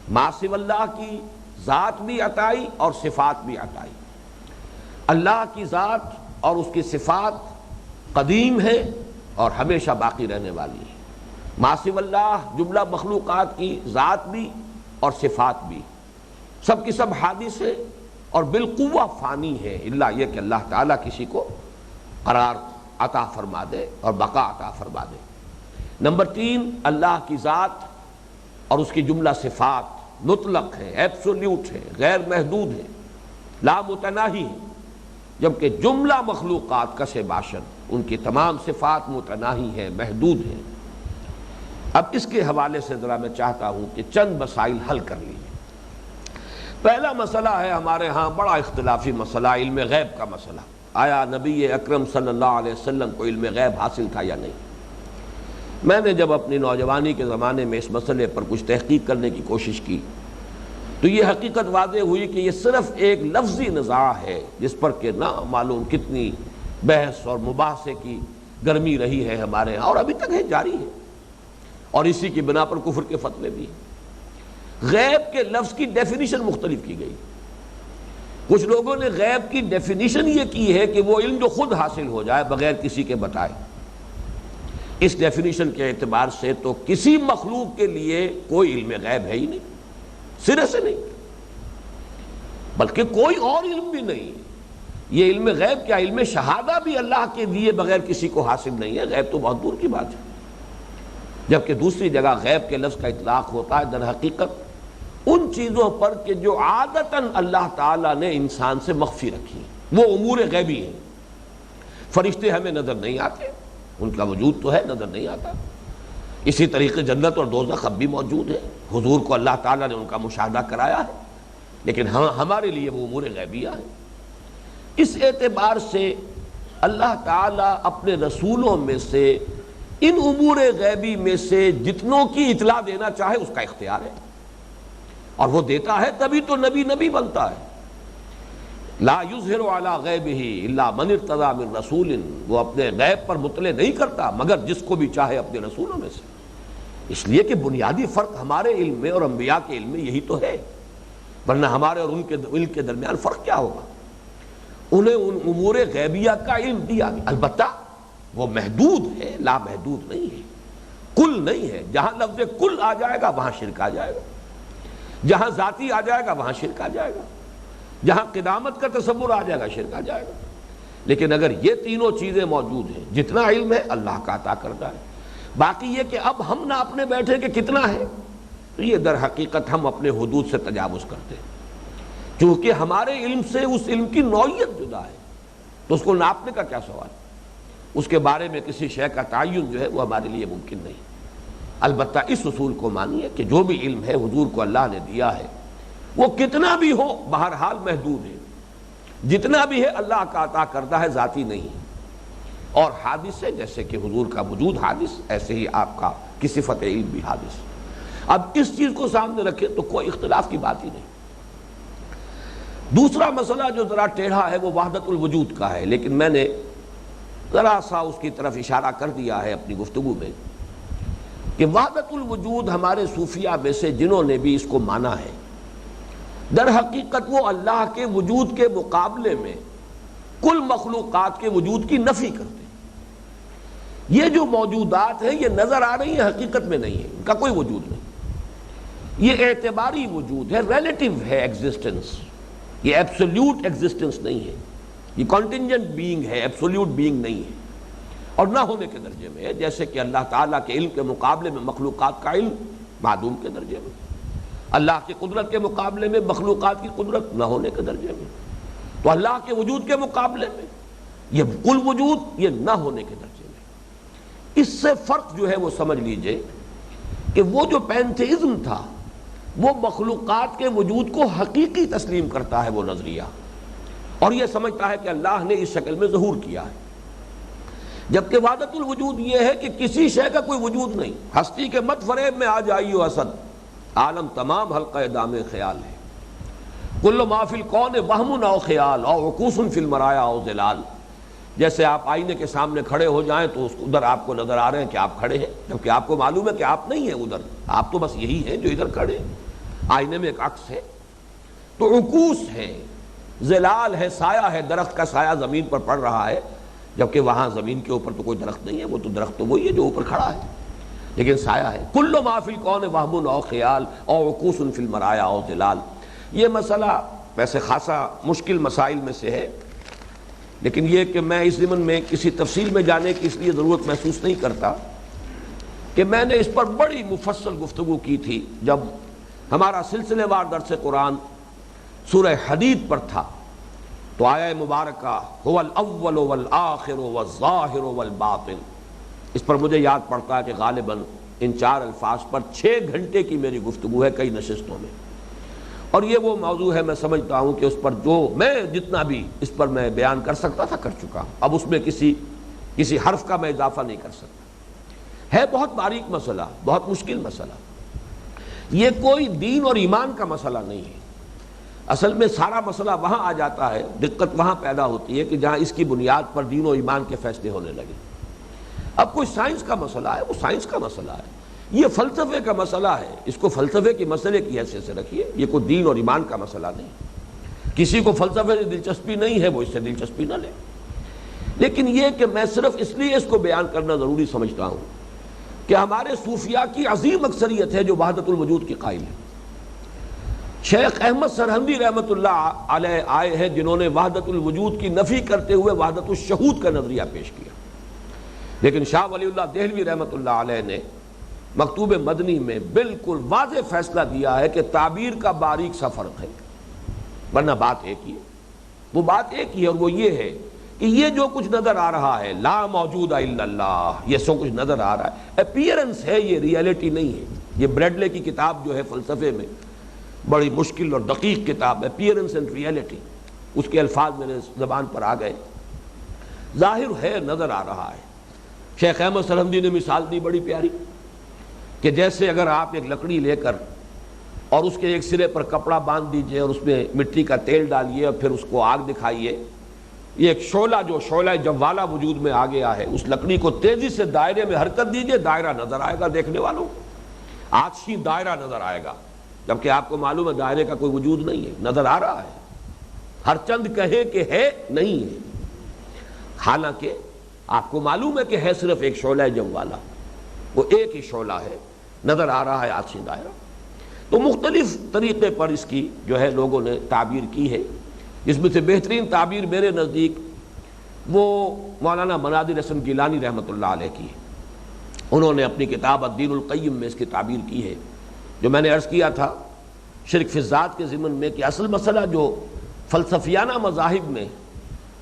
ما سوی اللہ کی ذات بھی عطائی اور صفات بھی عطائی۔ اللہ کی ذات اور اس کی صفات قدیم ہے اور ہمیشہ باقی رہنے والی ہے۔ ما سوی اللہ جملہ مخلوقات کی ذات بھی اور صفات بھی سب کی سب حادث ہے اور بالقوہ فانی ہے، الا یہ کہ اللہ تعالیٰ کسی کو قرار عطا فرما دے اور بقا عطا فرما دے۔ نمبر 3، اللہ کی ذات اور اس کی جملہ صفات مطلق ہے، ایبسولوٹ ہے، غیر محدود ہے، لا متناہی ہے، جبکہ جملہ مخلوقات کس باشد ان کی تمام صفات متناہی ہیں، محدود ہیں۔ اب اس کے حوالے سے ذرا میں چاہتا ہوں کہ چند مسائل حل کر لیجیے۔ پہلا مسئلہ ہے ہمارے ہاں بڑا اختلافی مسئلہ، علم غیب کا مسئلہ۔ آیا نبی اکرم صلی اللہ علیہ وسلم کو علم غیب حاصل تھا یا نہیں؟ میں نے جب اپنی نوجوانی کے زمانے میں اس مسئلے پر کچھ تحقیق کرنے کی کوشش کی تو یہ حقیقت واضح ہوئی کہ یہ صرف ایک لفظی نزاع ہے جس پر کہ نہ معلوم کتنی بحث اور مباحثے کی گرمی رہی ہے ہمارے ہاں، اور ابھی تک ہے، جاری ہے، اور اسی کی بنا پر کفر کے فتوے بھی ہیں۔ غیب کے لفظ کی ڈیفینیشن مختلف کی گئی۔ کچھ لوگوں نے غیب کی ڈیفینیشن یہ کی ہے کہ وہ علم جو خود حاصل ہو جائے بغیر کسی کے بتائے۔ اس ڈیفینیشن کے اعتبار سے تو کسی مخلوق کے لیے کوئی علم غیب ہے ہی نہیں، سرے سے نہیں، بلکہ کوئی اور علم بھی نہیں۔ یہ علم غیب کیا، علم شہادہ بھی اللہ کے لیے بغیر کسی کو حاصل نہیں ہے، غیب تو بہت دور کی بات ہے۔ جبکہ دوسری جگہ غیب کے لفظ کا اطلاق ہوتا ہے در حقیقت ان چیزوں پر کہ جو عادتاً اللہ تعالیٰ نے انسان سے مخفی رکھی، وہ امور غیبی ہیں۔ فرشتے ہمیں نظر نہیں آتے، ان کا وجود تو ہے، نظر نہیں آتا۔ اسی طریقے جنت اور دوزخ اب بھی موجود ہے، حضور کو اللہ تعالیٰ نے ان کا مشاہدہ کرایا ہے، لیکن ہمارے لیے وہ امور غیبیہ ہیں۔ اس اعتبار سے اللہ تعالیٰ اپنے رسولوں میں سے ان امور غیبی میں سے جتنوں کی اطلاع دینا چاہے اس کا اختیار ہے۔ اور وہ دیتا ہے تبھی تو نبی بنتا ہے۔ لا یظہر علی غیبہ الا من ارتضی من رسول، وہ اپنے غیب پر مطلع نہیں کرتا مگر جس کو بھی چاہے اپنے رسولوں میں سے۔ اس لیے کہ بنیادی فرق ہمارے علم میں اور انبیاء کے علم میں یہی تو ہے، ورنہ ہمارے اور ان کے علم کے درمیان فرق کیا ہوگا؟ انہیں ان امور غیبیہ کا علم دیا گیا، البتہ وہ محدود ہے، لا محدود نہیں ہے، کل نہیں ہے۔ جہاں لفظ کل آ جائے گا وہاں شرک آ جائے گا، جہاں ذاتی آ جائے گا وہاں شرک آ جائے گا، جہاں قدامت کا تصور آ جائے گا شرک آ جائے گا۔ لیکن اگر یہ تینوں چیزیں موجود ہیں، جتنا علم ہے اللہ کا عطا کردہ ہے، باقی یہ کہ اب ہم نہ اپنے بیٹھے کہ کتنا ہے، تو یہ در حقیقت ہم اپنے حدود سے تجاوز کرتے ہیں، چونکہ ہمارے علم سے اس علم کی نوعیت جدا ہے، تو اس کو ناپنے کا کیا سوال؟ اس کے بارے میں کسی شے کا تعین جو ہے وہ ہمارے لیے ممکن نہیں۔ البتہ اس اصول کو مانیے کہ جو بھی علم ہے حضور کو اللہ نے دیا ہے، وہ کتنا بھی ہو بہرحال محدود ہے، جتنا بھی ہے اللہ کا عطا کردہ ہے، ذاتی نہیں، اور حادث ہے۔ جیسے کہ حضور کا وجود حادث، ایسے ہی آپ کا کی صفت علم بھی حادث۔ اب اس چیز کو سامنے رکھیں تو کوئی اختلاف کی بات ہی نہیں۔ دوسرا مسئلہ جو ذرا ٹیڑھا ہے وہ وحدت الوجود کا ہے، لیکن میں نے ذرا سا اس کی طرف اشارہ کر دیا ہے اپنی گفتگو میں کہ وحدت الوجود ہمارے صوفیہ میں سے جنہوں نے بھی اس کو مانا ہے، در حقیقت وہ اللہ کے وجود کے مقابلے میں کل مخلوقات کے وجود کی نفی کرتے ہیں۔ یہ جو موجودات ہیں یہ نظر آ رہی ہیں، حقیقت میں نہیں ہے، ان کا کوئی وجود نہیں۔ یہ اعتباری وجود ہے، ریلیٹیو ہے ایگزسٹنس، یہ ایبسولوٹ ایگزسٹنس نہیں ہے، یہ کانٹینجنٹ بینگ ہے، ایبسولوٹ بینگ نہیں ہے، اور نہ ہونے کے درجے میں ہے، جیسے کہ اللہ تعالیٰ کے علم کے مقابلے میں مخلوقات کا علم معدوم کے درجے میں، اللہ کی قدرت کے مقابلے میں مخلوقات کی قدرت نہ ہونے کے درجے میں، تو اللہ کے وجود کے مقابلے میں یہ کل وجود یہ نہ ہونے کے درجے میں۔ اس سے فرق جو ہے وہ سمجھ لیجئے کہ وہ جو پینتھیزم تھا وہ مخلوقات کے وجود کو حقیقی تسلیم کرتا ہے وہ نظریہ، اور یہ سمجھتا ہے کہ اللہ نے اس شکل میں ظہور کیا ہے، جبکہ وحدت الوجود یہ ہے کہ کسی شے کا کوئی وجود نہیں، ہستی کے مت فریب میں آ جائیو اسد، عالم تمام حلقہ دام خیال ہے، کل ما فی الکون وہم او خیال او عکوس فی المرایا او ظلال۔ جیسے آپ آئینے کے سامنے کھڑے ہو جائیں تو ادھر آپ کو نظر آ رہے ہیں کہ آپ کھڑے ہیں، جبکہ آپ کو معلوم ہے کہ آپ نہیں ہیں ادھر، آپ تو بس یہی ہیں جو ادھر کھڑے ہیں، آئینے میں ایک عکس ہے۔ تو عکوس ہے، ظلال ہے، سایہ ہے، درخت کا سایہ زمین پر پڑ رہا ہے، جبکہ وہاں زمین کے اوپر تو کوئی درخت نہیں ہے، وہ تو درخت تو وہی ہے جو اوپر کھڑا ہے، لیکن سایہ ہے۔ کل ما فی الکون وہم او خیال او عکوس فی المرایا او ظلال۔ یہ مسئلہ ویسے خاصا مشکل مسائل میں سے ہے، لیکن یہ کہ میں اس ضمن میں کسی تفصیل میں جانے کی اس لیے ضرورت محسوس نہیں کرتا کہ میں نے اس پر بڑی مفصل گفتگو کی تھی جب ہمارا سلسلے وار درس قرآن سورہ حدید پر تھا، تو آیہ مبارکہ هو الاول والآخر والظاہر والباطن، اس پر مجھے یاد پڑتا ہے کہ غالباً ان 4 الفاظ پر 6 گھنٹے کی میری گفتگو ہے کئی نشستوں میں، اور یہ وہ موضوع ہے میں سمجھتا ہوں کہ اس پر جو میں جتنا بھی اس پر میں بیان کر سکتا تھا کر چکا ہوں، اب اس میں کسی حرف کا میں اضافہ نہیں کر سکتا۔ ہے بہت باریک مسئلہ، بہت مشکل مسئلہ، یہ کوئی دین اور ایمان کا مسئلہ نہیں ہے۔ اصل میں سارا مسئلہ وہاں آ جاتا ہے، دقت وہاں پیدا ہوتی ہے کہ جہاں اس کی بنیاد پر دین و ایمان کے فیصلے ہونے لگے۔ اب کوئی سائنس کا مسئلہ ہے، وہ سائنس کا مسئلہ ہے، یہ فلسفے کا مسئلہ ہے، اس کو فلسفے کے مسئلے کی حیثیت سے رکھیے، یہ کوئی دین اور ایمان کا مسئلہ نہیں۔ کسی کو فلسفے سے دلچسپی نہیں ہے وہ اس سے دلچسپی نہ لے، لیکن یہ کہ میں صرف اس لیے اس کو بیان کرنا ضروری سمجھتا ہوں کہ ہمارے صوفیاء کی عظیم اکثریت ہے جو وحدت الوجود کی قائل ہے۔ شیخ احمد سرہندی رحمۃ اللہ علیہ آئے ہیں جنہوں نے وحدت الوجود کی نفی کرتے ہوئے وحدت الشہود کا نظریہ پیش کیا، لیکن شاہ ولی اللہ دہلوی رحمۃ اللہ علیہ نے مکتوب مدنی میں بالکل واضح فیصلہ دیا ہے کہ تعبیر کا باریک سا فرق ہے، ورنہ بات ایک ہی ہے، وہ بات ایک ہی ہے، اور وہ یہ ہے کہ یہ جو کچھ نظر آ رہا ہے لا موجود الا اللہ، یہ سب کچھ نظر آ رہا ہے، اپیئرنس ہے، یہ ریئلٹی نہیں ہے۔ یہ بریڈلے کی کتاب جو ہے فلسفے میں بڑی مشکل اور دقیق کتاب ہے، اپیئرنس اینڈ ریئلٹی، اس کے الفاظ میرے زبان پر آ گئے، ظاہر ہے، نظر آ رہا ہے۔ شیخ احمد سرہندی نے مثال دی بڑی پیاری کہ جیسے اگر آپ ایک لکڑی لے کر اور اس کے ایک سرے پر کپڑا باندھ دیجئے اور اس میں مٹی کا تیل ڈالیے اور پھر اس کو آگ دکھائیے. یہ ایک شعلہ جو شعلہ جوالا وجود میں آ گیا ہے، اس لکڑی کو تیزی سے دائرے میں حرکت دیجئے، دائرہ نظر آئے گا دیکھنے والوں، آتشی دائرہ نظر آئے گا، جبکہ آپ کو معلوم ہے دائرے کا کوئی وجود نہیں ہے، نظر آ رہا ہے. ہر چند کہے کہ ہے نہیں ہے، حالانکہ آپ کو معلوم ہے کہ ہے صرف ایک شعلہ جوالا، وہ ایک ہی شعلہ ہے، نظر آ رہا ہے آتشی دائرہ. تو مختلف طریقے پر اس کی جو ہے لوگوں نے تعبیر کی ہے. اس میں سے بہترین تعبیر میرے نزدیک وہ مولانا مناظر حسن گیلانی رحمۃ اللہ علیہ کی ہے. انہوں نے اپنی کتاب الدین القیم میں اس کی تعبیر کی ہے. جو میں نے عرض کیا تھا شرک فی الذات کے ضمن میں کہ اصل مسئلہ جو فلسفیانہ مذاہب میں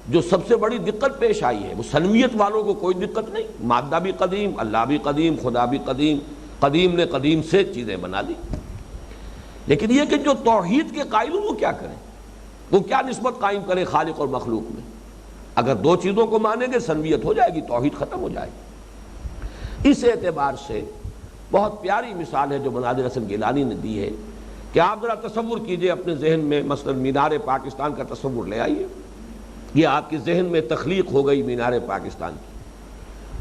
جو سب سے بڑی دقت پیش آئی ہے، وہ سنویت والوں کو کوئی دقت نہیں، مادہ بھی قدیم، اللہ بھی قدیم، خدا بھی قدیم، قدیم نے قدیم سے چیزیں بنا دی. لیکن یہ کہ جو توحید کے قائل ہوں وہ کیا کریں، وہ کیا نسبت قائم کرے خالق اور مخلوق میں؟ اگر دو چیزوں کو مانیں گے سنویت ہو جائے گی، توحید ختم ہو جائے گی. اس اعتبار سے بہت پیاری مثال ہے جو مناظر حسن گیلانی نے دی ہے کہ آپ ذرا تصور کیجئے اپنے ذہن میں مثلا مینار پاکستان کا تصور لے آئیے. یہ آپ کے ذہن میں تخلیق ہو گئی مینار پاکستان کی.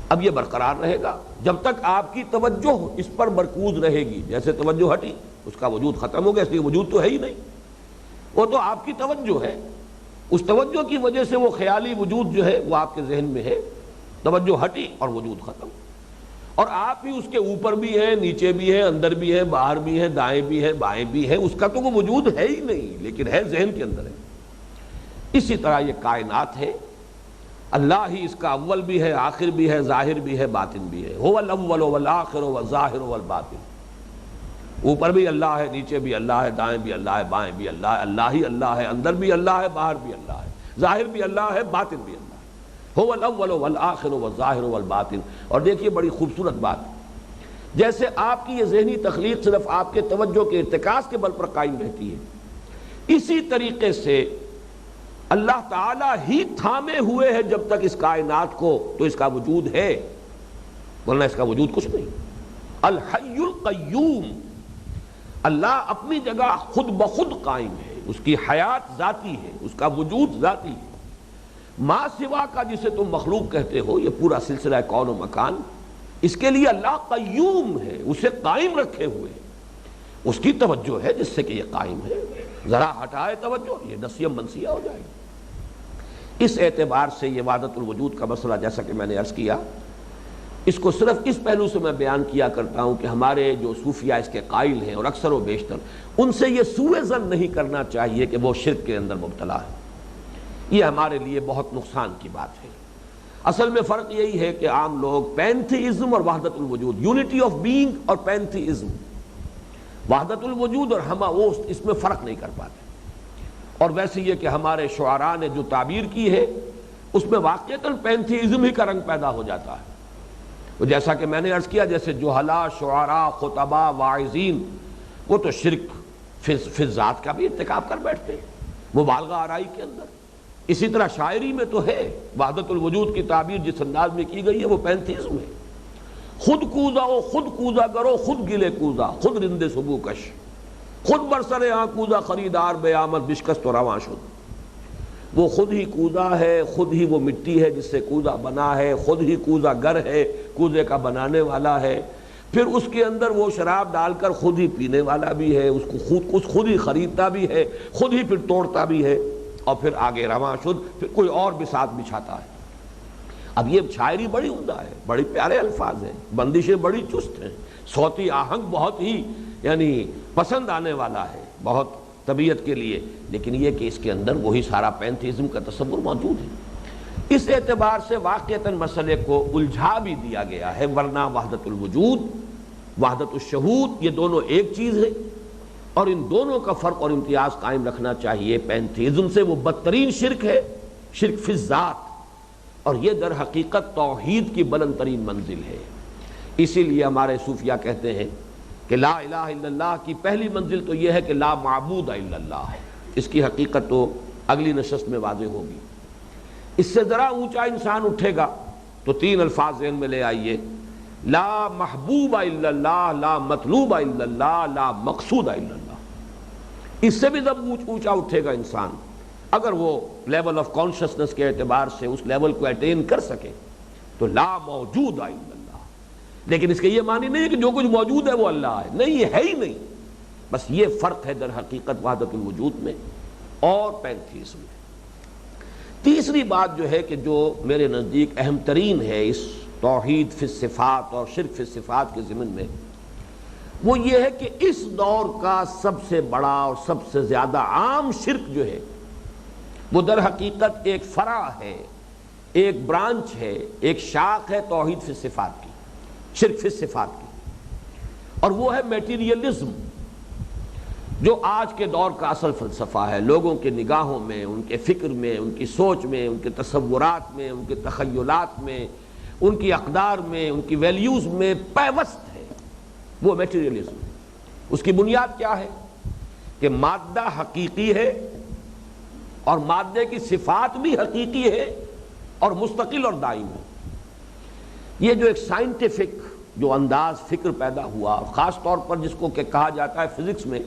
اب یہ برقرار رہے گا جب تک آپ کی توجہ اس پر مرکوز رہے گی. جیسے توجہ ہٹی اس کا وجود ختم ہو گیا، اس لیے وجود تو ہے ہی نہیں، وہ تو آپ کی توجہ ہے. اس توجہ کی وجہ سے وہ خیالی وجود جو ہے وہ آپ کے ذہن میں ہے. توجہ ہٹی اور وجود ختم، اور آپ ہی اس کے اوپر بھی ہیں، نیچے بھی ہیں، اندر بھی ہیں، باہر بھی ہیں، دائیں بھی ہیں، بائیں بھی ہیں. اس کا تو وہ وجود ہے ہی نہیں، لیکن ہے ذہن کے اندر ہے. اسی طرح یہ کائنات ہے، اللہ ہی اس کا اول بھی ہے، آخر بھی ہے، ظاہر بھی ہے، باطن بھی ہے. هو الاول والآخر والظاہر والباطن. اوپر بھی اللہ ہے، نیچے بھی اللہ ہے، دائیں بھی اللہ ہے، بائیں بھی اللہ ہے. اللہ ہی اللہ ہے، اندر بھی اللہ ہے، باہر بھی اللہ ہے، ظاہر بھی اللہ ہے، باطن بھی اللہ ہے. هو الاول والآخر والظاہر والباطن. اور دیکھیے بڑی خوبصورت بات، جیسے آپ کی یہ ذہنی تخلیق صرف آپ کے توجہ کے ارتکاز کے بل پر قائم رہتی ہے، اسی طریقے سے اللہ تعالیٰ ہی تھامے ہوئے ہے جب تک اس کائنات کو، تو اس کا وجود ہے، ورنہ اس کا وجود کچھ نہیں. الحی القیوم، اللہ اپنی جگہ خود بخود قائم ہے، اس کی حیات ذاتی ہے، اس کا وجود ذاتی ہے. ما سوا کا جسے تم مخلوق کہتے ہو، یہ پورا سلسلہ کون و مکان، اس کے لیے اللہ قیوم ہے، اسے قائم رکھے ہوئے. اس کی توجہ ہے جس سے کہ یہ قائم ہے، ذرا ہٹائے توجہ یہ نسیم منسیہ ہو جائے گی. اس اعتبار سے یہ وحدت الوجود کا مسئلہ جیسا کہ میں نے عرض کیا، اس کو صرف اس پہلو سے میں بیان کیا کرتا ہوں کہ ہمارے جو صوفیہ اس کے قائل ہیں اور اکثر و بیشتر ان سے یہ سوء ظن نہیں کرنا چاہیے کہ وہ شرک کے اندر مبتلا ہے. یہ ہمارے لیے بہت نقصان کی بات ہے. اصل میں فرق یہی ہے کہ عام لوگ پینتھیزم اور وحدت الوجود، یونٹی آف بینگ اور پینتھیزم، وحدت الوجود اور ہمہ اوست، اس میں فرق نہیں کر پاتے. اور ویسے یہ کہ ہمارے شعراء نے جو تعبیر کی ہے اس میں واقعتاً پینتھیزم ہی کا رنگ پیدا ہو جاتا ہے. تو جیسا کہ میں نے عرض کیا، جیسے جہلاء، شعراء، خطباء، واعظین، وہ تو شرک فی الذات کا بھی ارتکاب کر بیٹھتے ہیں مبالغہ آرائی کے اندر. اسی طرح شاعری میں تو ہے وحدت الوجود کی تعبیر جس انداز میں کی گئی ہے وہ پینتھیزم ہے. خود کوزا و خود کوزا کرو، خود گلے کوزا، خود رند سبو کش، خود برسر آن کوزا خریدار بے آمد بشکست و رواں شد. وہ خود ہی کوزا ہے، خود ہی وہ مٹی ہے جس سے کوزا بنا ہے، خود ہی کوزا گر ہے، کوزے کا بنانے والا ہے، پھر اس کے اندر وہ شراب ڈال کر خود ہی پینے والا بھی ہے، اس کو خود ہی خریدتا بھی ہے، خود ہی پھر توڑتا بھی ہے، اور پھر آگے رواں شد، پھر کوئی اور بساط بچھاتا ہے. اب یہ شاعری بڑی عمدہ ہے، بڑی پیارے الفاظ ہیں، بندشیں بڑی چست ہیں، صوتی آہنگ بہت ہی یعنی پسند آنے والا ہے بہت طبیعت کے لیے، لیکن یہ کہ اس کے اندر وہی سارا پینتھیزم کا تصور موجود ہے. اس اعتبار سے واقعتاً مسئلے کو الجھا بھی دیا گیا ہے، ورنہ وحدت الوجود، وحدت الشہود، یہ دونوں ایک چیز ہے، اور ان دونوں کا فرق اور امتیاز قائم رکھنا چاہیے. پینتھیزم سے وہ بدترین شرک ہے، شرک فی الذات، اور یہ در حقیقت توحید کی بلند ترین منزل ہے. اسی لیے ہمارے صوفیہ کہتے ہیں کہ لا الہ الا اللہ کی پہلی منزل تو یہ ہے کہ لا معبود الا اللہ. اس کی حقیقت تو اگلی نشست میں واضح ہوگی. اس سے ذرا اونچا انسان اٹھے گا تو تین الفاظ ذہن میں لے آئیے: لا محبوب الا اللہ، لا مطلوب الا اللہ، لا مقصود الا اللہ. اس سے بھی جب اونچا اٹھے گا انسان، اگر وہ لیول آف کانشسنس کے اعتبار سے اس لیول کو اٹین کر سکے تو لا موجود الا اللہ. لیکن اس کے یہ معنی نہیں ہے کہ جو کچھ موجود ہے وہ اللہ ہے، نہیں، یہ ہے ہی نہیں. بس یہ فرق ہے در حقیقت وحدت الوجود میں اور پینتھیزم میں. تیسری بات جو ہے کہ جو میرے نزدیک اہم ترین ہے اس توحید فی الصفات اور شرک فی الصفات کے ضمن میں، وہ یہ ہے کہ اس دور کا سب سے بڑا اور سب سے زیادہ عام شرک جو ہے وہ در حقیقت ایک فرع ہے، ایک برانچ ہے، ایک شاخ ہے توحید فی الصفات کی، شرک فی الصفات کی، اور وہ ہے میٹیریلزم، جو آج کے دور کا اصل فلسفہ ہے. لوگوں کے نگاہوں میں، ان کے فکر میں، ان کی سوچ میں، ان کے تصورات میں، ان کے تخیلات میں، ان کی اقدار میں، ان کی ویلیوز میں پیوست ہے وہ میٹیریلزم. اس کی بنیاد کیا ہے کہ مادہ حقیقی ہے اور مادے کی صفات بھی حقیقی ہے اور مستقل اور دائم ہے. یہ جو ایک سائنٹیفک جو انداز فکر پیدا ہوا، خاص طور پر جس کو کہ کہا جاتا ہے فزکس میں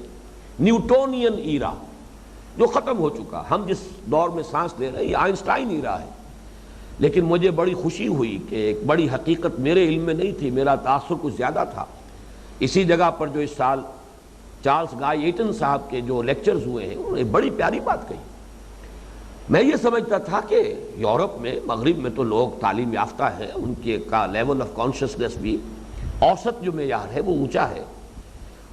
نیوٹونین ایرا، جو ختم ہو چکا. ہم جس دور میں سانس لے رہے ہیں یہ آئنسٹائن ایرا ہے. لیکن مجھے بڑی خوشی ہوئی کہ ایک بڑی حقیقت میرے علم میں نہیں تھی، میرا تاثر کچھ زیادہ تھا. اسی جگہ پر جو اس سال چارلس گائے ایٹن صاحب کے جو لیکچرز ہوئے ہیں انہوں نے بڑی پیاری بات کہی. میں یہ سمجھتا تھا کہ یورپ میں، مغرب میں تو لوگ تعلیم یافتہ ہیں، ان کے کا لیول آف کانشسنس بھی اوسط جو معیار ہے وہ اونچا ہے.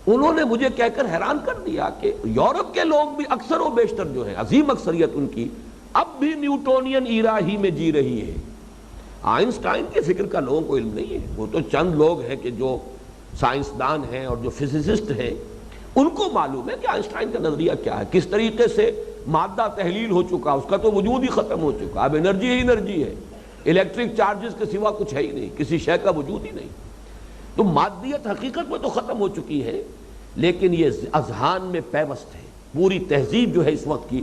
انہوں نے مجھے کہہ کر حیران کر دیا کہ یورپ کے لوگ بھی اکثر و بیشتر جو ہے، عظیم اکثریت ان کی، اب بھی نیوٹونین ایرا ہی میں جی رہی ہے. آئنسٹائن کے فکر کا لوگوں کو علم نہیں ہے. وہ تو چند لوگ ہیں کہ جو سائنسدان ہیں اور جو فزسسٹ ہیں ان کو معلوم ہے کہ آئنسٹائن کا نظریہ کیا ہے، کس طریقے سے مادہ تحلیل ہو چکا، اس کا تو وجود ہی ختم ہو چکا. اب انرجی ہی انرجی ہے، الیکٹرک چارجز کے سوا کچھ ہے ہی نہیں، کسی شے کا وجود ہی نہیں. تو مادیت حقیقت میں تو ختم ہو چکی ہے، لیکن یہ اذہان میں پیوست ہے. پوری تہذیب جو ہے اس وقت کی،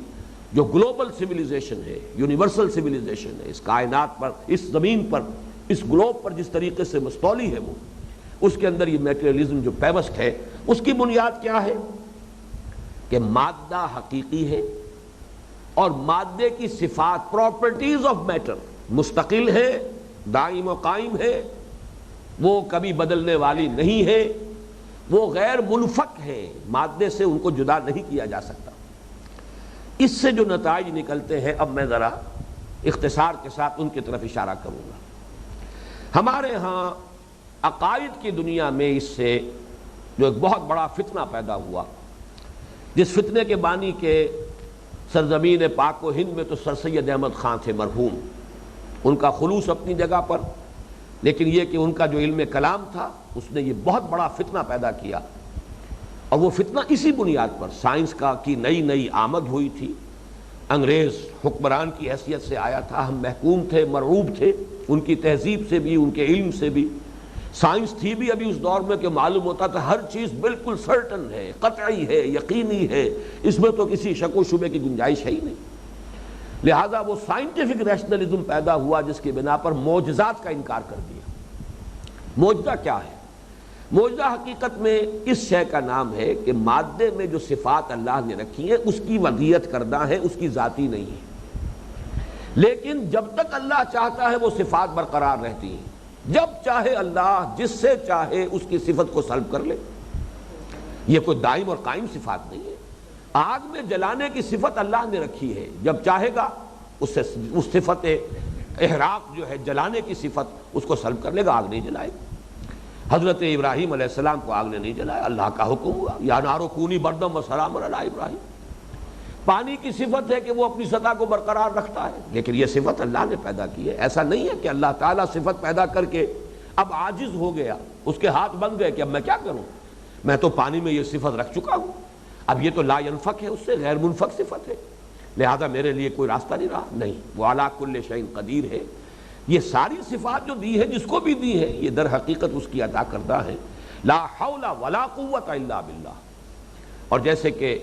جو گلوبل سویلائزیشن ہے، یونیورسل سویلائزیشن ہے، اس کائنات پر، اس زمین پر، اس گلوب پر جس طریقے سے مستولی ہے وہ، اس کے اندر یہ میٹیریلزم جو پیوست ہے، اس کی بنیاد کیا ہے کہ مادہ حقیقی ہے اور مادے کی صفات، پراپرٹیز آف میٹر مستقل ہے، دائم و قائم ہے، وہ کبھی بدلنے والی نہیں ہے، وہ غیر منفک ہے، مادے سے ان کو جدا نہیں کیا جا سکتا. اس سے جو نتائج نکلتے ہیں اب میں ذرا اختصار کے ساتھ ان کی طرف اشارہ کروں گا. ہمارے ہاں عقائد کی دنیا میں اس سے جو ایک بہت بڑا فتنہ پیدا ہوا، جس فتنے کے بانی کے سرزمین پاک و ہند میں تو سر سید احمد خان تھے مرحوم، ان کا خلوص اپنی جگہ پر، لیکن یہ کہ ان کا جو علم کلام تھا اس نے یہ بہت بڑا فتنہ پیدا کیا. اور وہ فتنہ اسی بنیاد پر، سائنس کی نئی آمد ہوئی تھی، انگریز حکمران کی حیثیت سے آیا تھا، ہم محکوم تھے، مرعوب تھے ان کی تہذیب سے بھی، ان کے علم سے بھی. سائنس تھی بھی ابھی اس دور میں کہ معلوم ہوتا تھا ہر چیز بالکل سرٹن ہے، قطعی ہے، یقینی ہے، اس میں تو کسی شک و شبے کی گنجائش ہے ہی نہیں. لہذا وہ سائنٹیفک ریشنلزم پیدا ہوا جس کی بنا پر معجزات کا انکار کر دیا. معجزہ کیا ہے؟ معجزہ حقیقت میں اس شے کا نام ہے کہ مادے میں جو صفات اللہ نے رکھی ہیں اس کی وضعیت کردہ ہے، اس کی ذاتی نہیں ہے. لیکن جب تک اللہ چاہتا ہے وہ صفات برقرار رہتی ہیں. جب چاہے اللہ جس سے چاہے اس کی صفت کو سلب کر لے. یہ کوئی دائم اور قائم صفات نہیں ہے. آگ میں جلانے کی صفت اللہ نے رکھی ہے، جب چاہے گا اس سے اس صفت احراق جو ہے جلانے کی صفت اس کو سلب کر لے گا، آگ نہیں جلائے گا. حضرت ابراہیم علیہ السلام کو آگ نے نہیں جلایا، اللہ کا حکم ہوا یا نارو کونی بردم و سلام علی ابراہیم. پانی کی صفت ہے کہ وہ اپنی سطح کو برقرار رکھتا ہے، لیکن یہ صفت اللہ نے پیدا کی ہے. ایسا نہیں ہے کہ اللہ تعالیٰ صفت پیدا کر کے اب عاجز ہو گیا، اس کے ہاتھ بند گئے کہ اب میں کیا کروں، میں تو پانی میں یہ صفت رکھ چکا ہوں، اب یہ تو لا ینفک ہے، اس سے غیر منفک صفت ہے، لہذا میرے لیے کوئی راستہ نہیں رہا. نہیں، وہ علی کل شیء قدیر ہے. یہ ساری صفات جو دی ہے جس کو بھی دی ہے یہ در حقیقت اس کی عطا کردہ ہے. لا حول ولا قوت الا باللہ. اور جیسے کہ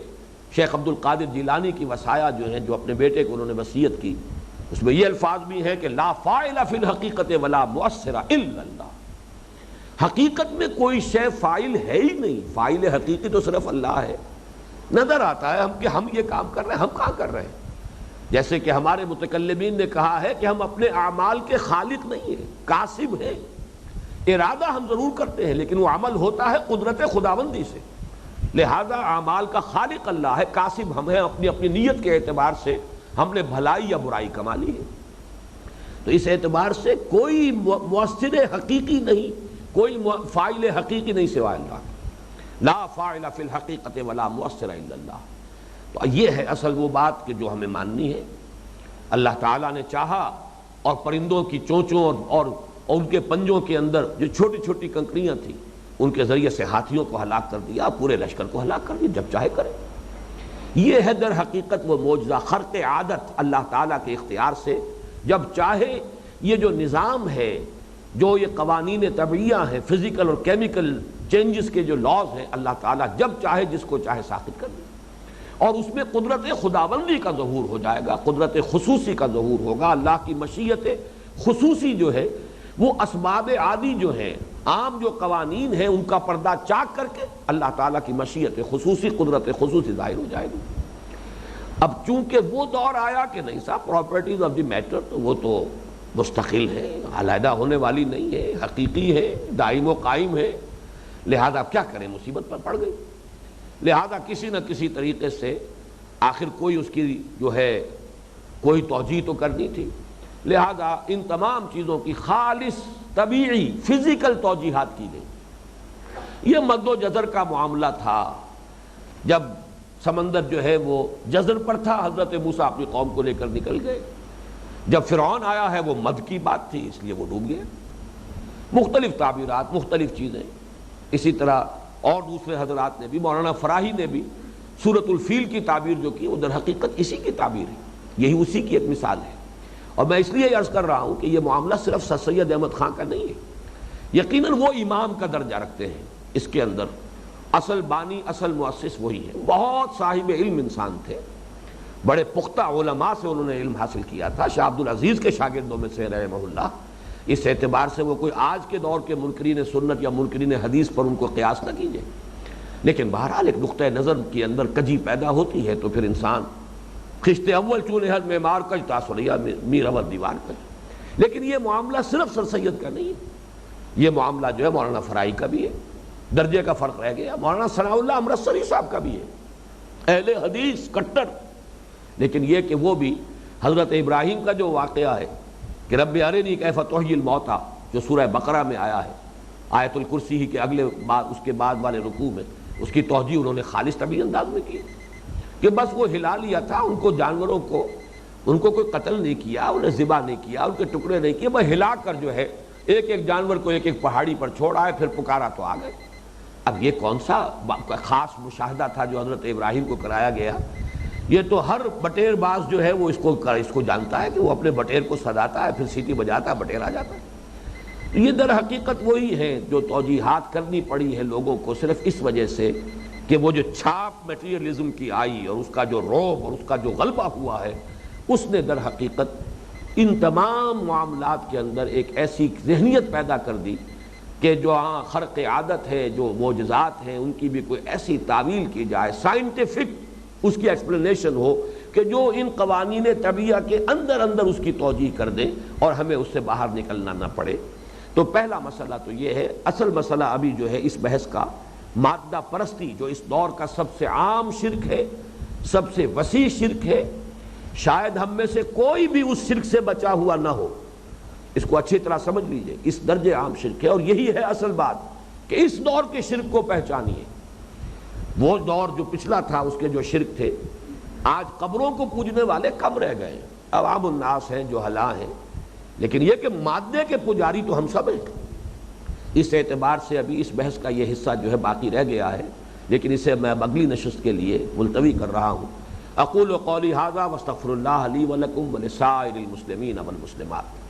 شیخ عبد القادر جیلانی کی وصایا جو ہیں، جو اپنے بیٹے کو انہوں نے وصیت کی، اس میں یہ الفاظ بھی ہیں کہ لا فاعل فی الحقیقت ولا مؤثر الا اللہ. حقیقت میں کوئی شے فاعل ہے ہی نہیں، فاعل حقیقی تو صرف اللہ ہے. نظر آتا ہے کہ ہم یہ کام کر رہے ہیں، ہم کہاں کر رہے ہیں؟ جیسے کہ ہمارے متکلمین نے کہا ہے کہ ہم اپنے اعمال کے خالق نہیں ہیں، کاسب ہیں۔ ارادہ ہم ضرور کرتے ہیں لیکن وہ عمل ہوتا ہے قدرت خداوندی سے، لہذا اعمال کا خالق اللہ ہے، کاسب ہم ہیں، اپنی اپنی نیت کے اعتبار سے ہم نے بھلائی یا برائی کما لی ہے۔ تو اس اعتبار سے کوئی مؤثر حقیقی نہیں، کوئی فاعل حقیقی نہیں سوائے اللہ، لا فاعل فی الحقیقت ولا مؤثر الا اللہ۔ تو یہ ہے اصل وہ بات کہ جو ہمیں ماننی ہے۔ اللہ تعالیٰ نے چاہا اور پرندوں کی چونچوں اور ان کے پنجوں کے اندر جو چھوٹی چھوٹی کنکریاں تھیں ان کے ذریعے سے ہاتھیوں کو ہلاک کر دیا، پورے لشکر کو ہلاک کر دیا، جب چاہے کرے۔ یہ ہے در حقیقت وہ معجزہ، خرق عادت اللہ تعالیٰ کے اختیار سے، جب چاہے یہ جو نظام ہے، جو یہ قوانین طبعیہ ہیں، فزیکل اور کیمیکل چینجز کے جو لاز ہیں، اللہ تعالیٰ جب چاہے جس کو چاہے ساخت کر دے، اور اس میں قدرت خداوندی کا ظہور ہو جائے گا، قدرت خصوصی کا ظہور ہوگا۔ اللہ کی مشیت خصوصی جو ہے وہ اسباب عادی جو ہیں، عام جو قوانین ہیں، ان کا پردہ چاک کر کے اللہ تعالیٰ کی مشیت خصوصی، قدرت خصوصی ظاہر ہو جائے گی۔ اب چونکہ وہ دور آیا کہ نہیں صاحب پراپرٹیز آف دی میٹر تو وہ تو مستقل ہے، علیحدہ ہونے والی نہیں ہے، حقیقی ہے، دائم و قائم ہے، لہذا کیا کریں، مصیبت پر پڑ گئی۔ لہذا کسی نہ کسی طریقے سے آخر کوئی اس کی جو ہے کوئی توجیہ تو کرنی تھی، لہذا ان تمام چیزوں کی خالص طبیعی فزیکل توجیحات کی گئی۔ یہ مد و جزر کا معاملہ تھا، جب سمندر جو ہے وہ جزر پر تھا، حضرت موسیٰ اپنی قوم کو لے کر نکل گئے، جب فرعون آیا ہے وہ مد کی بات تھی اس لیے وہ ڈوب گئے۔ مختلف تعبیرات، مختلف چیزیں، اسی طرح اور دوسرے حضرات نے بھی، مولانا فراہی نے بھی سورۃ الفیل کی تعبیر جو کی وہ در حقیقت اسی کی تعبیر ہے، یہی اسی کی ایک مثال ہے۔ اور میں اس لیے عرض کر رہا ہوں کہ یہ معاملہ صرف سر سید احمد خان کا نہیں ہے، یقیناً وہ امام کا درجہ رکھتے ہیں اس کے اندر، اصل بانی، اصل مؤسس وہی ہے۔ بہت صاحب علم انسان تھے، بڑے پختہ علماء سے انہوں نے علم حاصل کیا تھا، شاہ عبد العزیز کے شاگردوں میں سے رحمہ اللہ۔ اس اعتبار سے وہ کوئی آج کے دور کے منکرین سنت یا منکرین حدیث پر ان کو قیاس نہ کیجیے، لیکن بہرحال ایک نقطۂ نظر کے اندر کجی پیدا ہوتی ہے تو پھر انسان خشت اول چونے حد معمار کج تاثریا میر اول دیوار کج۔ لیکن یہ معاملہ صرف سر سید کا نہیں ہے، یہ معاملہ جو ہے مولانا فرائی کا بھی ہے، درجے کا فرق رہ گیا، مولانا ثناء اللہ امرتسری صاحب کا بھی ہے، اہل حدیث کٹر۔ لیکن یہ کہ وہ بھی حضرت ابراہیم کا جو واقعہ ہے کہ رب ارنی کیف تحیی الموتیٰ جو سورہ بقرہ میں آیا ہے، آیت الکرسی ہی کے اگلے اس کے بعد والے رکوع میں، اس کی توجیہ انہوں نے خالص طبعی انداز میں کی کہ بس وہ ہلا لیا تھا، ان کو جانوروں کو ان کو کوئی قتل نہیں کیا، انہیں ذبح نہیں کیا، ان کے ٹکڑے نہیں کیے، بس ہلا کر جو ہے ایک ایک جانور کو ایک ایک پہاڑی پر چھوڑ آئے، پھر پکارا تو آ گئے۔ اب یہ کون سا خاص مشاہدہ تھا جو حضرت ابراہیم کو کرایا گیا؟ یہ تو ہر بٹیر باز جو ہے وہ اس کو جانتا ہے کہ وہ اپنے بٹیر کو سداتا ہے، پھر سیٹی بجاتا ہے، بٹیر آ جاتا ہے۔ یہ در حقیقت وہی ہے جو توجیحات کرنی پڑی ہے لوگوں کو صرف اس وجہ سے کہ وہ جو چھاپ میٹیریلزم کی آئی اور اس کا جو رعب اور اس کا جو غلبہ ہوا ہے، اس نے در حقیقت ان تمام معاملات کے اندر ایک ایسی ذہنیت پیدا کر دی کہ جو خرق عادت ہے، جو معجزات ہیں، ان کی بھی کوئی ایسی تعویل کی جائے، سائنٹیفک اس کی ایکسپلینیشن ہو کہ جو ان قوانین طبیعہ کے اندر اندر اس کی توجیہ کر دے اور ہمیں اس سے باہر نکلنا نہ پڑے۔ تو پہلا مسئلہ تو یہ ہے، اصل مسئلہ ابھی جو ہے اس بحث کا مادہ پرستی، جو اس دور کا سب سے عام شرک ہے، سب سے وسیع شرک ہے، شاید ہم میں سے کوئی بھی اس شرک سے بچا ہوا نہ ہو، اس کو اچھی طرح سمجھ لیجئے، اس درجے عام شرک ہے۔ اور یہی ہے اصل بات کہ اس دور کے شرک کو پہچانیے۔ وہ دور جو پچھلا تھا اس کے جو شرک تھے، آج قبروں کو پوجنے والے کم رہ گئے ہیں، عوام الناس ہیں جو ہلا ہیں، لیکن یہ کہ مادے کے پجاری تو ہم سب ہیں۔ اس اعتبار سے ابھی اس بحث کا یہ حصہ جو ہے باقی رہ گیا ہے، لیکن اسے میں اگلی نشست کے لیے ملتوی کر رہا ہوں۔ اقول قولی ھذا واستغفر اللہ لی ولکم ولسائر المسلمین والمسلمات۔